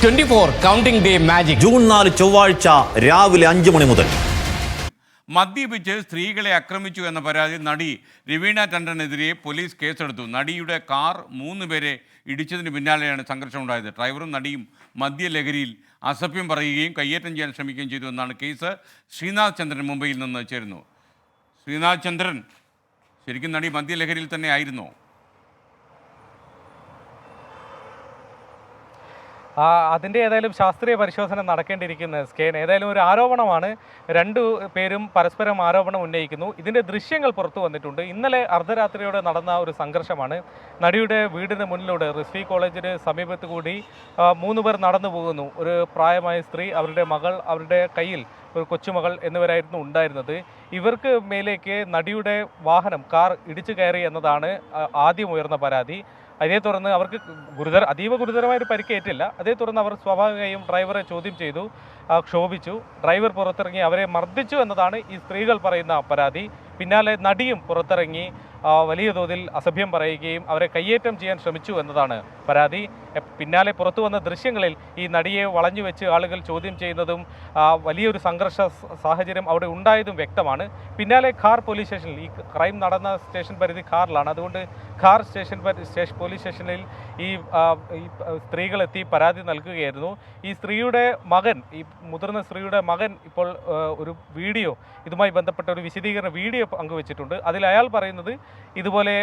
24 counting day magic June 4 ചൊവ്വാഴ്ച രാവിലെ 5 മണി മുതൽ. മദ്യപിച്ച് സ്ത്രീകളെ ആക്രമിച്ചു എന്ന പരാതിയിൽ നടി രവീണ ടണ്ടനെതിരെ പോലീസ് കേസെടുത്തു. നടിയുടെ കാർ 3 പേരെ ഇടിച്ചതിന് പിന്നാലെയാണ് സംഘർഷമുണ്ടായത്. ഡ്രൈവറും നടിയും മദ്യലഹരിയിൽ അസഭ്യം പറയുകയും കയ്യേറ്റം ചെയ്യാൻ ശ്രമിക്കുകയും ചെയ്തു എന്നാണ് കേസ്. ശ്രീനാഥ് ചന്ദ്രൻ മുംബൈയിൽ നിന്ന് ചേരുന്നു. ശ്രീനാഥ് ചന്ദ്രൻ, ശരിക്കും നടി മദ്യലഹരിയിൽ തന്നെ ആയിരുന്നോ? അതിൻ്റെ ഏതായാലും ശാസ്ത്രീയ പരിശോധന നടക്കേണ്ടിയിരിക്കുന്ന സ്കേൻ ഏതായാലും ഒരു ആരോപണമാണ്. രണ്ടു പേരും പരസ്പരം ആരോപണം ഉന്നയിക്കുന്നു. ഇതിൻ്റെ ദൃശ്യങ്ങൾ പുറത്തു വന്നിട്ടുണ്ട്. ഇന്നലെ അർദ്ധരാത്രിയോടെ നടന്ന ഒരു സംഘർഷമാണ്. നടിയുടെ വീടിന് മുന്നിലൂടെ റിസ്വി കോളേജിന് സമീപത്ത് കൂടി 3 പേർ നടന്നു പോകുന്നു. ഒരു പ്രായമായ സ്ത്രീ, അവരുടെ മകൾ, അവരുടെ കയ്യിൽ ഒരു കൊച്ചുമകൾ എന്നിവരായിരുന്നു ഉണ്ടായിരുന്നത്. ഇവർക്ക് മേലേക്ക് നടിയുടെ വാഹനം, കാർ ഇടിച്ചു കയറി എന്നതാണ് ആദ്യം ഉയർന്ന പരാതി. അതേ തുടർന്ന് അവർക്ക് അതീവ ഗുരുതരമായൊരു പരിക്കേറ്റില്ല. അതേ തുടർന്ന് അവർ സ്വാഭാവികമായും ഡ്രൈവറെ ചോദ്യം ചെയ്തു, ക്ഷോഭിച്ചു. ഡ്രൈവർ പുറത്തിറങ്ങി അവരെ മർദ്ദിച്ചു എന്നതാണ് ഈ സ്ത്രീകൾ പറയുന്ന പരാതി. പിന്നാലെ നടിയും പുറത്തിറങ്ങി വലിയ തോതിൽ അസഭ്യം പറയുകയും അവരെ കയ്യേറ്റം ചെയ്യാൻ ശ്രമിച്ചു എന്നതാണ് പരാതി. പിന്നാലെ പുറത്തു വന്ന ദൃശ്യങ്ങളിൽ ഈ നടിയെ വളഞ്ഞു വെച്ച് ആളുകൾ ചോദ്യം ചെയ്യുന്നതും വലിയൊരു സംഘർഷ സാഹചര്യം അവിടെ ഉണ്ടായതും വ്യക്തമാണ്. പിന്നാലെ ഖാർ പോലീസ് സ്റ്റേഷനിൽ, ഈ ക്രൈം നടന്ന സ്റ്റേഷൻ പരിധി ഖാറിലാണ്, അതുകൊണ്ട് ഖാർ പോലീസ് സ്റ്റേഷനിൽ ഈ സ്ത്രീകളെത്തി പരാതി നൽകുകയായിരുന്നു. ഈ സ്ത്രീയുടെ മകൻ, ഈ മുതിർന്ന സ്ത്രീയുടെ മകൻ ഇപ്പോൾ ഒരു വീഡിയോ, ഇതുമായി ബന്ധപ്പെട്ട ഒരു വിശദീകരണ വീഡിയോ പങ്കുവച്ചിട്ടുണ്ട്. അതിൽ അയാൾ പറയുന്നത് ഇതുപോലെ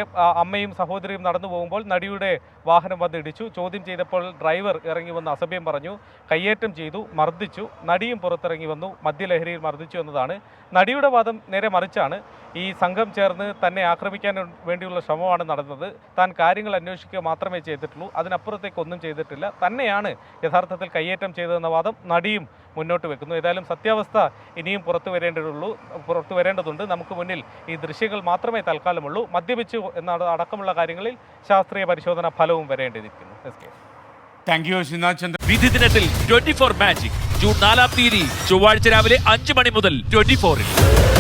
അമ്മയും സഹോദരിയും നടന്നു പോകുമ്പോൾ നടിയുടെ വാഹനം വന്ന് ഇടിച്ചു. ചോദ്യം ചെയ്തപ്പോൾ ഡ്രൈവർ ഇറങ്ങി വന്ന് അസഭ്യം പറഞ്ഞു, കയ്യേറ്റം ചെയ്തു, മർദ്ദിച്ചു. നടിയും പുറത്തിറങ്ങി വന്നു, മദ്യലഹരിയിൽ മർദ്ദിച്ചു എന്നതാണ്. നടിയുടെ വാദം നേരെ മറിച്ചാണ്. ഈ സംഘം ചേർന്ന് തന്നെ ആക്രമിക്കാൻ വേണ്ടിയുള്ള ശ്രമമാണ് നടന്നത്. താൻ കാര്യങ്ങൾ അന്വേഷിക്കുക മാത്രമേ ചെയ്തിട്ടുള്ളൂ, അതിനപ്പുറത്തേക്കൊന്നും ചെയ്തിട്ടില്ല, തന്നെയാണ് യഥാർത്ഥത്തിൽ കയ്യേറ്റം ചെയ്തതെന്ന വാദം നടിയും മുന്നോട്ട് വെക്കുന്നു. ഏതായാലും സത്യാവസ്ഥ ഇനിയും പുറത്തു വരേണ്ടതുണ്ട്. നമുക്ക് മുന്നിൽ ഈ ദൃശ്യങ്ങൾ മാത്രമേ തൽക്കാലമുള്ളൂ. മദ്യപിച്ചു എന്ന അടക്കമുള്ള കാര്യങ്ങളിൽ ശാസ്ത്രീയ പരിശോധന ഫലവും വരേണ്ടിയിരിക്കുന്നു. താങ്ക് യു ശ്രീനാഥ് ചന്ദ്രൻ. വിധി ദിനത്തിൽ 24 മാജിക് ജൂൺ 4 ചൊവ്വാഴ്ച രാവിലെ 5 മണി മുതൽ 24-ൽ.